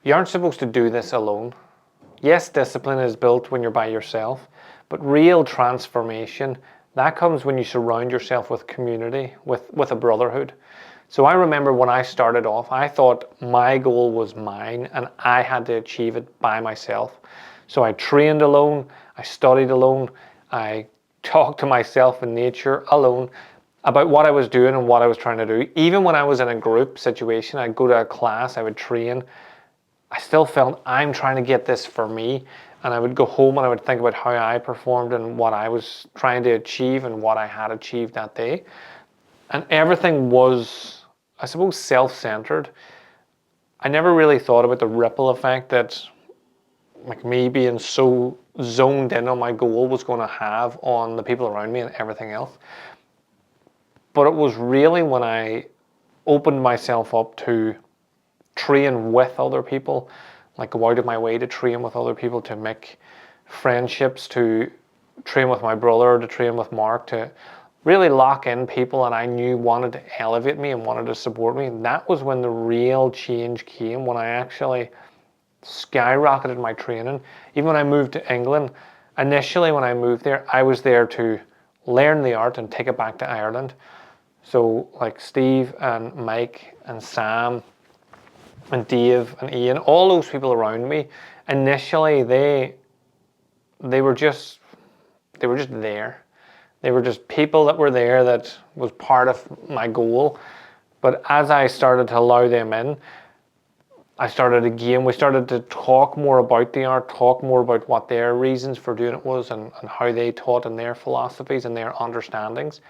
You aren't supposed to do this alone. Yes, discipline is built when you're by yourself, but real transformation, that comes when you surround yourself with community, with a brotherhood. So I remember when I started off, I thought my goal was mine and I had to achieve it by myself. So I trained alone, I studied alone, I talked to myself in nature alone about what I was doing and what I was trying to do. Even when I was in a group situation, I'd go to a class, I would train, I still felt I'm trying to get this for me. And I would go home and I would think about how I performed and what I was trying to achieve and what I had achieved that day. And everything was, I suppose, self-centered. I never really thought about the ripple effect that like me being so zoned in on my goal was going to have on the people around me and everything else. But it was really when I opened myself up to train with other people, like go out of my way to train with other people, to make friendships, to train with my brother, to train with Mark, to really lock in people that I knew wanted to elevate me and wanted to support me. And that was when the real change came, when I actually skyrocketed my training. Even when I moved to England, initially when I moved there, I was there to learn the art and take it back to Ireland. So like Steve and Mike and Sam and Dave and Ian, all those people around me, initially they were just there. They were just people that were there that was part of my goal. But as I started to allow them in, we started to talk more about the art, talk more about what their reasons for doing it was and how they taught and their philosophies and their understandings.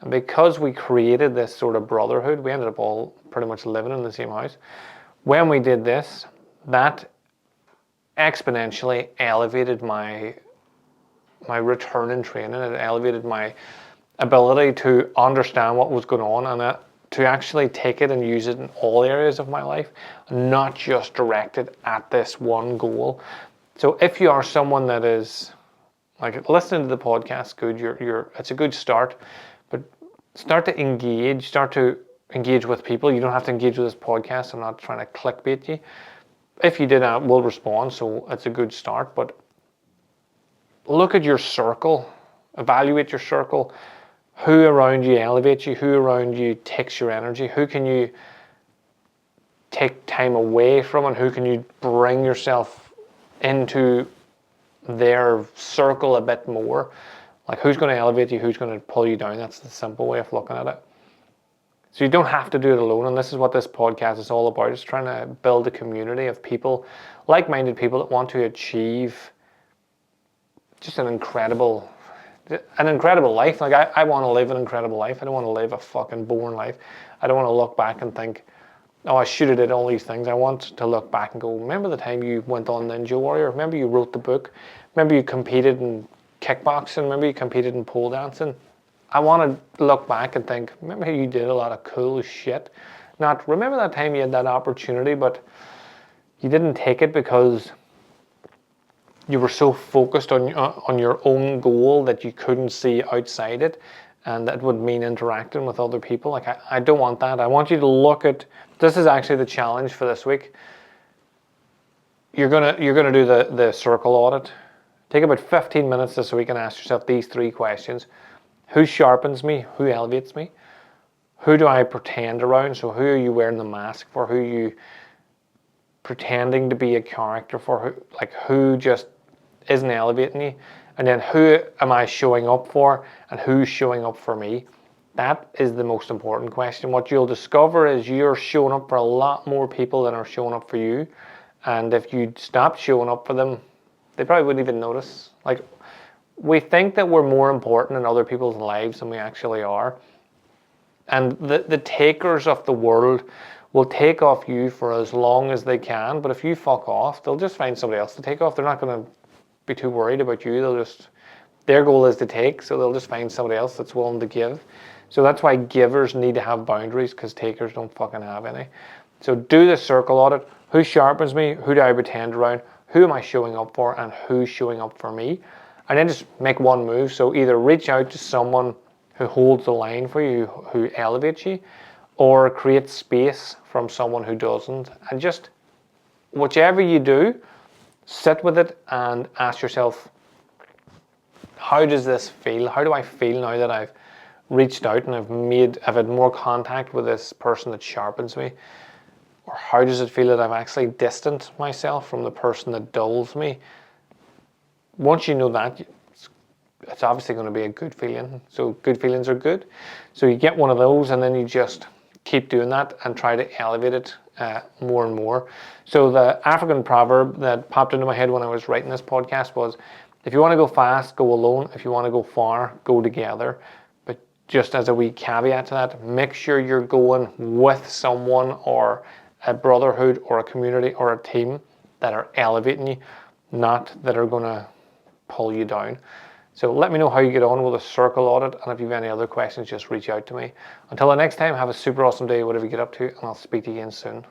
And because we created this sort of brotherhood, we ended up all pretty much living in the same house. When we did this, that exponentially elevated my return in training. It elevated my ability to understand what was going on and to actually take it and use it in all areas of my life, not just directed at this one goal. So if you are someone that is like listening to the podcast, good, it's a good start, but start to engage with people. You don't have to engage with this podcast. I'm not trying to clickbait you. If you did, we'll respond, so it's a good start. But look at your circle, evaluate your circle. Who around you elevates you? Who around you takes your energy? Who can you take time away from, and who can you bring yourself into their circle a bit more? Like who's going to elevate you? Who's going to pull you down? That's the simple way of looking at it. So you don't have to do it alone, and this is what this podcast is all about. It's trying to build a community of people, like-minded people that want to achieve just an incredible life. Like I want to live an incredible life. I don't want to live a fucking boring life. I don't want to look back and think, oh, I should have did all these things. I want to look back and go, remember the time you went on Ninja Warrior? Remember you wrote the book? Remember you competed in kickboxing? Remember you competed in pole dancing? I want to look back and think, remember you did a lot of cool shit? Not remember that time you had that opportunity, but you didn't take it because you were so focused on your own goal that you couldn't see outside it, and that would mean interacting with other people. Like I don't want that. I want you to look at, this is actually the challenge for this week. You're gonna do the circle audit. Take about 15 minutes this week and ask yourself these 3 questions. Who sharpens me? Who elevates me? Who do I pretend around? So who are you wearing the mask for? Who are you pretending to be a character for? Who just isn't elevating you? And then who am I showing up for, and who's showing up for me? That is the most important question. What you'll discover is you're showing up for a lot more people than are showing up for you. And if you stop showing up for them, they probably wouldn't even notice. Like, we think that we're more important in other people's lives than we actually are. And the takers of the world will take off you for as long as they can, but if you fuck off, they'll just find somebody else to take off. They're not going to be too worried about you. Their goal is to take, so they'll just find somebody else that's willing to give. So that's why givers need to have boundaries, because takers don't fucking have any. So do the circle audit. Who sharpens me? Who do I pretend around? Who am I showing up for, and who's showing up for me? And then just make one move. So either reach out to someone who holds the line for you, who elevates you, or create space from someone who doesn't, and just whichever you do, sit with it and ask yourself, how does this feel? How do I feel now that I've reached out and I've had more contact with this person that sharpens me? Or how does it feel that I've actually distanced myself from the person that dulls me? Once you know that, it's obviously going to be a good feeling. So good feelings are good. So you get one of those and then you just keep doing that and try to elevate it more and more. So the African proverb that popped into my head when I was writing this podcast was, if you want to go fast, go alone. If you want to go far, go together. But just as a wee caveat to that, make sure you're going with someone or a brotherhood or a community or a team that are elevating you, not that are going to pull you down. So let me know how you get on with a circle audit, and if you have any other questions, just reach out to me. Until the next time, have a super awesome day, whatever you get up to, and I'll speak to you again soon.